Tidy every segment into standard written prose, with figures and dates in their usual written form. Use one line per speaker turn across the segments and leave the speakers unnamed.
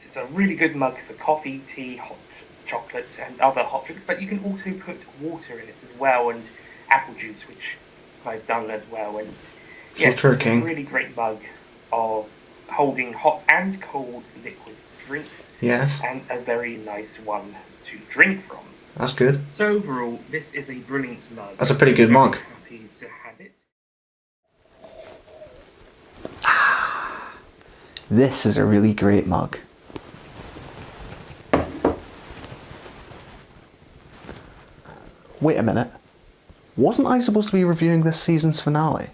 It's a really good mug for coffee, tea, hot chocolates and other hot drinks, but you can also put water in it as well, and apple juice, which I've done as well. And yes, it's a really great mug of holding hot and cold liquid drinks.
Yes.
And a very nice one to drink from.
That's good.
So overall, this is a brilliant mug.
That's a pretty good mug.
Happy to have it.
This is a really great mug. Wait a minute. Wasn't I supposed to be reviewing this season's finale?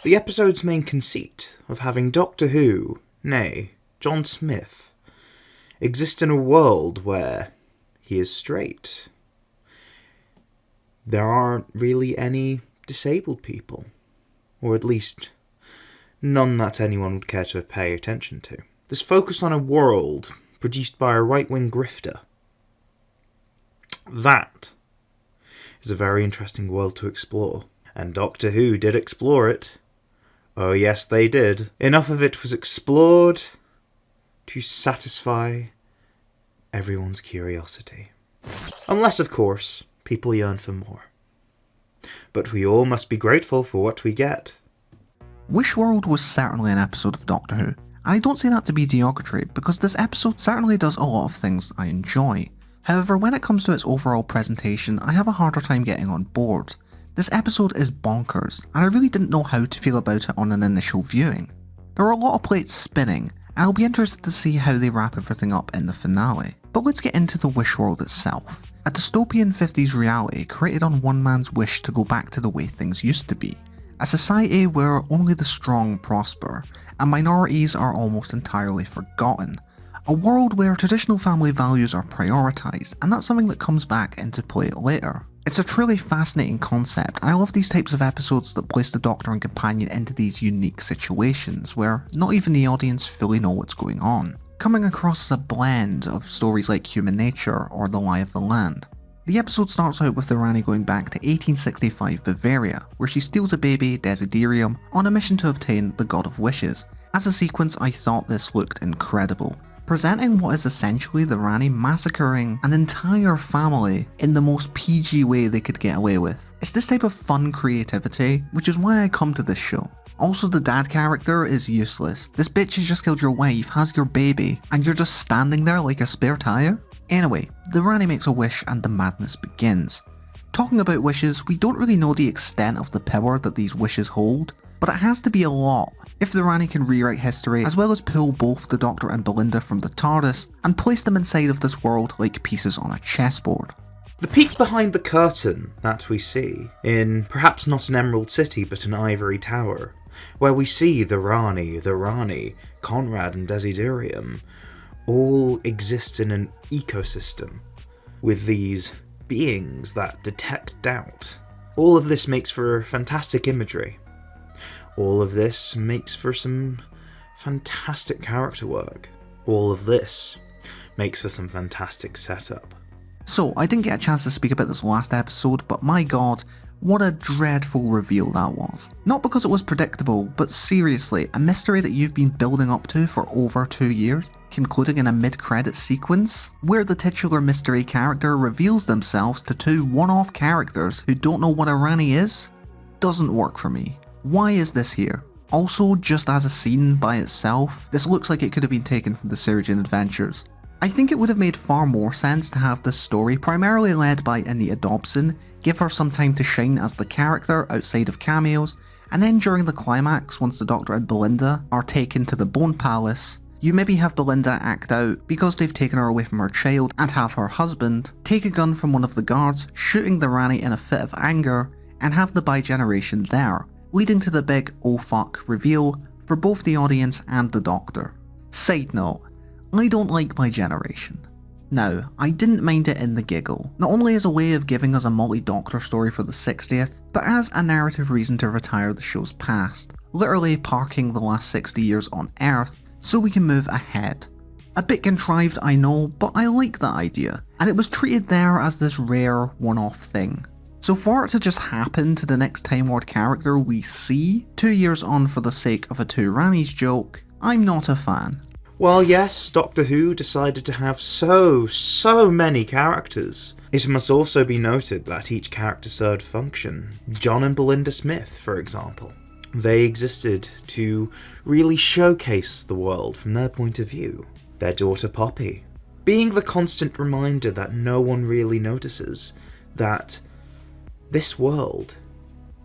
The episode's main conceit of having Doctor Who, nay, John Smith, exist in a world where he is straight. There aren't really any disabled people, or at least none that anyone would care to pay attention to. This focus on a world produced by a right-wing grifter. That is a very interesting world to explore, and Doctor Who did explore it. Oh yes, they did. Enough of it was explored to satisfy everyone's curiosity. Unless, of course, people yearn for more. But we all must be grateful for what we get.
Wishworld was certainly an episode of Doctor Who, and I don't say that to be derogatory, because this episode certainly does a lot of things I enjoy. However, when it comes to its overall presentation, I have a harder time getting on board. This episode is bonkers, and I really didn't know how to feel about it on an initial viewing. There are a lot of plates spinning, and I'll be interested to see how they wrap everything up in the finale. But let's get into the Wishworld itself. A dystopian 50s reality created on one man's wish to go back to the way things used to be. A society where only the strong prosper, and minorities are almost entirely forgotten. A world where traditional family values are prioritised, and that's something that comes back into play later. It's a truly fascinating concept, and I love these types of episodes that place the Doctor and companion into these unique situations where not even the audience fully know what's going on, coming across as a blend of stories like Human Nature or The Lie of the Land. The episode starts out with the Rani going back to 1865 Bavaria, where she steals a baby, Desiderium, on a mission to obtain the God of Wishes. As a sequence, I thought this looked incredible, presenting what is essentially the Rani massacring an entire family in the most PG way they could get away with. It's this type of fun creativity, which is why I come to this show. Also, the dad character is useless. This bitch has just killed your wife, has your baby, and you're just standing there like a spare tire? Anyway, the Rani makes a wish and the madness begins. Talking about wishes, we don't really know the extent of the power that these wishes hold, but it has to be a lot if the Rani can rewrite history as well as pull both the Doctor and Belinda from the TARDIS and place them inside of this world like pieces on a chessboard.
The peek behind the curtain that we see, in perhaps not an Emerald City but an Ivory Tower, where we see the Rani, Conrad and Desiderium, all exist in an ecosystem with these beings that detect doubt. All of this makes for fantastic imagery. All of this makes for some fantastic character work. All of this makes for some fantastic setup.
So, I didn't get a chance to speak about this last episode, but my god, what a dreadful reveal that was. Not because it was predictable, but seriously, a mystery that you've been building up to for over 2 years, concluding in a mid-credit sequence, where the titular mystery character reveals themselves to two one-off characters who don't know what a Rani is, doesn't work for me. Why is this here? Also, just as a scene by itself, this looks like it could have been taken from the Surgeon Adventures. I think it would have made far more sense to have this story primarily led by Anita Dobson, give her some time to shine as the character outside of cameos, and then during the climax, once the Doctor and Belinda are taken to the Bone Palace, you maybe have Belinda act out because they've taken her away from her child, and have her husband take a gun from one of the guards, shooting the Rani in a fit of anger, and have the bi-generation there, leading to the big oh fuck reveal for both the audience and the Doctor. Side note, I don't like bi-generation. Now, I didn't mind it in the giggle, not only as a way of giving us a multi-Doctor story for the 60th, but as a narrative reason to retire the show's past, literally parking the last 60 years on Earth so we can move ahead. A bit contrived, I know, but I like that idea, and it was treated there as this rare, one-off thing. So for it to just happen to the next Time Lord character we see 2 years on for the sake of a two Rannies joke, I'm not a fan.
Well, yes, Doctor Who decided to have so many characters. It must also be noted that each character served function. John and Belinda Smith, for example. They existed to really showcase the world from their point of view. Their daughter Poppy, being the constant reminder that no one really notices that this world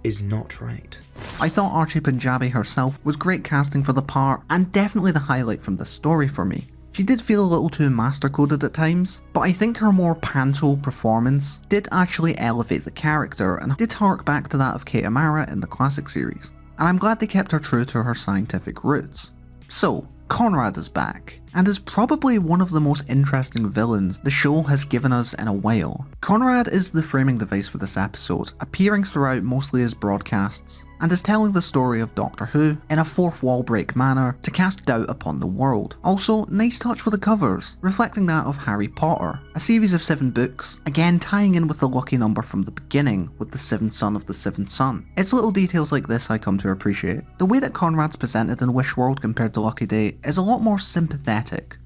is not right.
I thought Archie Punjabi herself was great casting for the part, and definitely the highlight from this story for me. She did feel a little too master-coded at times, but I think her more panto performance did actually elevate the character and did hark back to that of Kate Amara in the classic series, and I'm glad they kept her true to her scientific roots. So, Conrad is back, and is probably one of the most interesting villains the show has given us in a while. Conrad is the framing device for this episode, appearing throughout mostly as broadcasts, and is telling the story of Doctor Who in a fourth wall break manner to cast doubt upon the world. Also, nice touch with the covers, reflecting that of Harry Potter, a series of 7 books, again tying in with the lucky number from the beginning with the 7th son of the 7th son. It's little details like this I come to appreciate. The way that Conrad's presented in Wishworld compared to Lucky Day is a lot more sympathetic.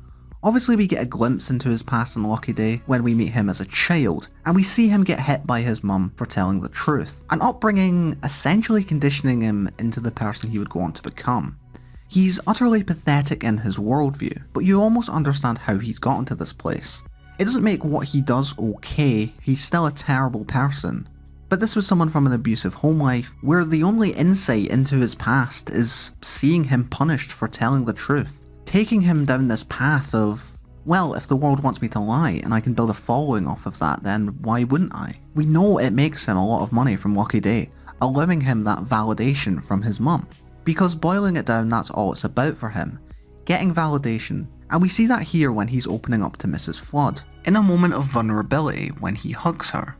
Obviously we get a glimpse into his past in Lucky Day when we meet him as a child, and we see him get hit by his mum for telling the truth, an upbringing essentially conditioning him into the person he would go on to become. He's utterly pathetic in his worldview, but you almost understand how he's gotten to this place. It doesn't make what he does okay, he's still a terrible person. But this was someone from an abusive home life, where the only insight into his past is seeing him punished for telling the truth. Taking him down this path of, well, if the world wants me to lie and I can build a following off of that, then why wouldn't I? We know it makes him a lot of money from Lucky Day, allowing him that validation from his mum. Because boiling it down, that's all it's about for him. Getting validation, and we see that here when he's opening up to Mrs. Flood, in a moment of vulnerability when he hugs her.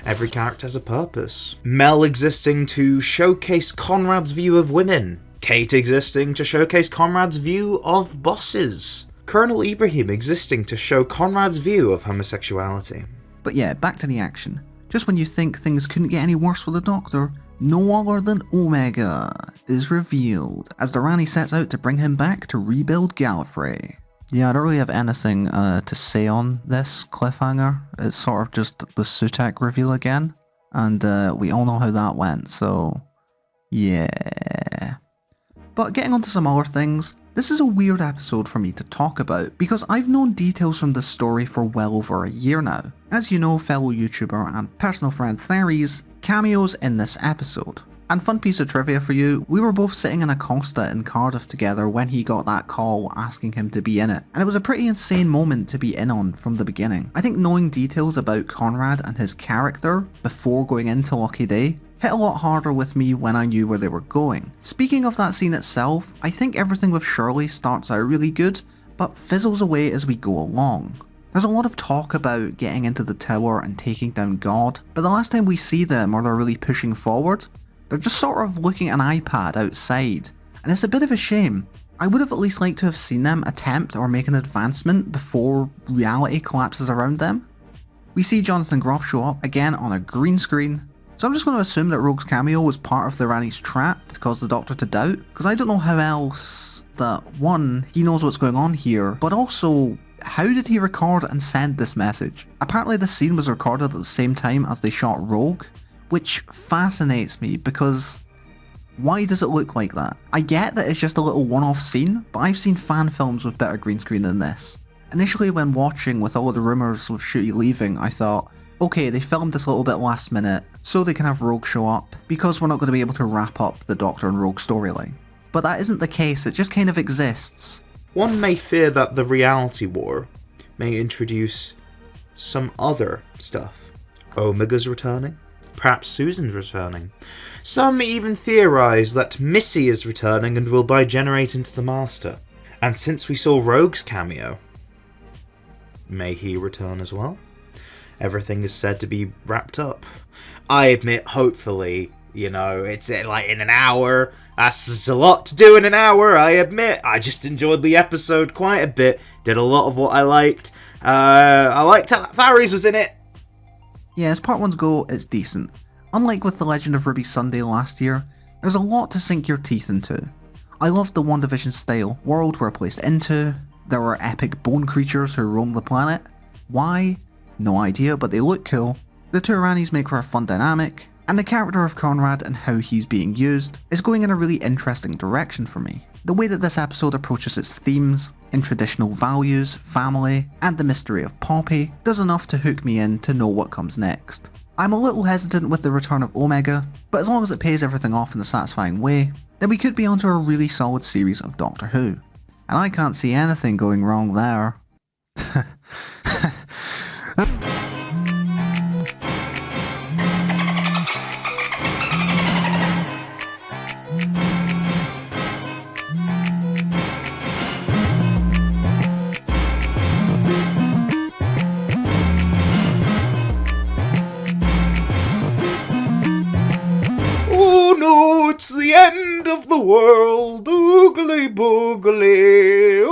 Every character has a purpose. Mel existing to showcase Conrad's view of women. Kate existing to showcase Conrad's view of bosses. Colonel Ibrahim existing to show Conrad's view of homosexuality.
But yeah, back to the action. Just when you think things couldn't get any worse for the Doctor, no other than Omega is revealed, as the Ranni sets out to bring him back to rebuild Gallifrey. Yeah, I don't really have anything to say on this cliffhanger. It's sort of just the Sutek reveal again, and we all know how that went, so yeah. But getting onto some other things, this is a weird episode for me to talk about, because I've known details from this story for well over a year now. As you know, fellow YouTuber and personal friend Theres cameos in this episode. And fun piece of trivia for you, we were both sitting in a Costa in Cardiff together when he got that call asking him to be in it, and it was a pretty insane moment to be in on from the beginning. I think knowing details about Conrad and his character before going into Lucky Day hit a lot harder with me when I knew where they were going. Speaking of that scene itself, I think everything with Shirley starts out really good, but fizzles away as we go along. There's a lot of talk about getting into the tower and taking down God, but the last time we see them or they're really pushing forward, they're just sort of looking at an iPad outside, and it's a bit of a shame. I would have at least liked to have seen them attempt or make an advancement before reality collapses around them. We see Jonathan Groff show up again on a green screen, so I'm just going to assume that Rogue's cameo was part of the Ranni's trap to cause the Doctor to doubt, because I don't know how else that, one, he knows what's going on here, but also, how did he record and send this message? Apparently this scene was recorded at the same time as they shot Rogue, which fascinates me because why does it look like that? I get that it's just a little one-off scene, but I've seen fan films with better green screen than this. Initially when watching with all of the rumours with Shooty leaving, I thought, okay, they filmed this a little bit last minute so they can have Rogue show up because we're not going to be able to wrap up the Doctor and Rogue storyline. But that isn't the case, it just kind of exists.
One may fear that the reality war may introduce some other stuff. Omega's returning. Perhaps Susan's returning. Some even theorise that Missy is returning and will bi-generate into the Master. And since we saw Rogue's cameo, may he return as well? Everything is said to be wrapped up. I admit, hopefully, You know, it's like in an hour. That's a lot to do in an hour, I admit. I just enjoyed the episode quite a bit. Did a lot of what I liked. I liked how Varys was in it.
Yeah, as part 1's go, it's decent. Unlike with The Legend of Ruby Sunday last year, there's a lot to sink your teeth into. I loved the WandaVision style world we're placed into. There were epic bone creatures who roam the planet. Why? No idea, but they look cool. The two Ranis make for a fun dynamic, and the character of Conrad and how he's being used is going in a really interesting direction for me. The way that this episode approaches its themes, in traditional values, family, and the mystery of Poppy, does enough to hook me in to know what comes next. I'm a little hesitant with the return of Omega, but as long as it pays everything off in a satisfying way, then we could be onto a really solid series of Doctor Who. And I can't see anything going wrong there.
Oh no, it's the end of the world. Oogly boogly.